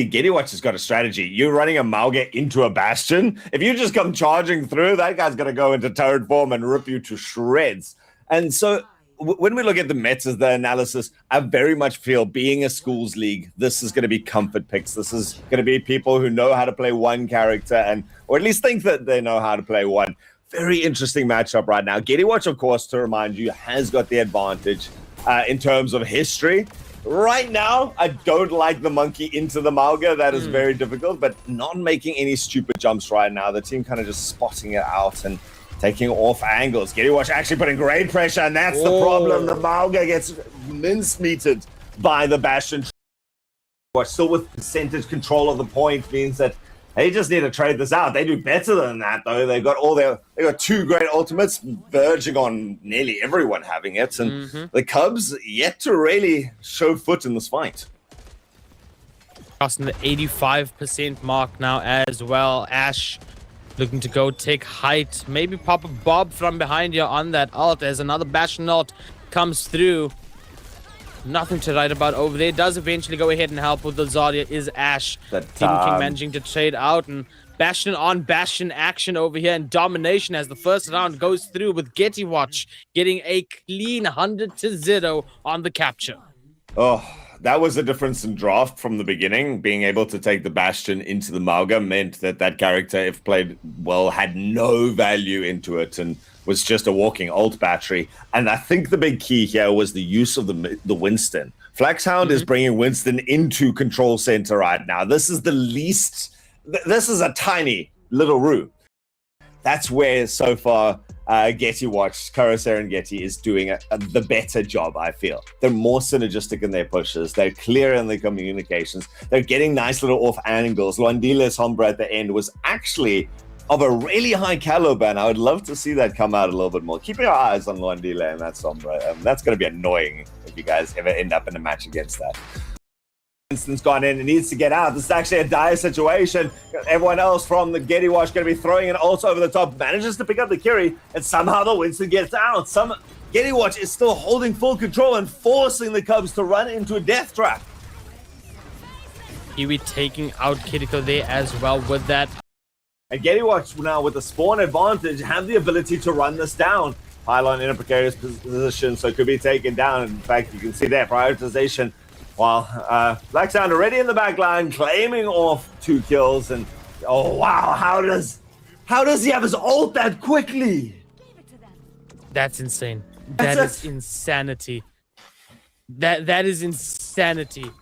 GETIWATCH has got a strategy. You're running a Mauga into a Bastion. If you just come charging through, that guy's going to go into turret form and rip you to shreds. And so when we look at the metas, the analysis, I very much feel being a schools league, this is going to be comfort picks. This is going to be people who know how to play one character or at least think that they know how to play one. Very interesting matchup right now. GETIWATCH, of course, to remind you, has got the advantage in terms of history. Right now, I don't like the monkey into the Mauga. That is very difficult, but not making any stupid jumps right now. The team kind of just spotting it out and taking off angles. GETIWATCH actually putting great pressure, and that's the problem. The Mauga gets mincemeated by the Bastion. Still with percentage control of the point means that they just need to trade this out. They do better than that, though. They got two great ultimates, verging on nearly everyone having it, and the Cubs yet to really show foot in this fight. Crossing the 85% mark now as well. Ash looking to go take height. Maybe pop a bob from behind here on that ult as another Bastion ult comes through. Nothing to write about over there. Does eventually go ahead and help with the Zarya is Ash. Demon King managing to trade out, and Bastion on Bastion action over here and domination as the first round goes through with GETIWATCH getting a clean 100-0 on the capture. Oh, that was the difference in draft from the beginning. Being able to take the Bastion into the Mauga meant that that character, if played well, had no value into it and was just a walking ult battery. And I think the big key here was the use of the Winston. Flaxhound is bringing Winston into control center right now. This is the least... This is a tiny little room. That's where, so far, GETIWATCH, Serengeti is doing the better job, I feel. They're more synergistic in their pushes. They're clear in their communications. They're getting nice little off angles. Luandile's Sombra at the end was actually of a really high caliber, and I would love to see that come out a little bit more. Keep your eyes on Luandile and that Sombra. That's going to be annoying if you guys ever end up in a match against that. Winston's gone in and needs to get out. This is actually a dire situation. Everyone else from the GETIWATCH going to be throwing an ult over the top. Manages to pick up the Kiri, and somehow the Winston gets out. GETIWATCH is still holding full control and forcing the Cubs to run into a death trap. Kiwi taking out Critical there as well with that. And GETIWATCH now with the spawn advantage have the ability to run this down. Pylon in a precarious position, so it could be taken down. In fact, you can see their prioritization. While Blacksound already in the back line, claiming off 2 kills. And oh wow, how does he have his ult that quickly? That's insane. That is insanity. That is insanity.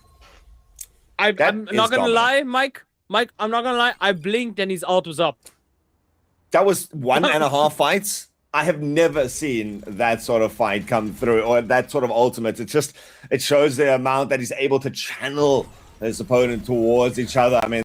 I'm not gonna lie, Mike. I'm not gonna lie. I blinked and his ult was up. That was 1.5 fights. I have never seen that sort of fight come through, or that sort of ultimate. It shows the amount that he's able to channel his opponent towards each other. I mean,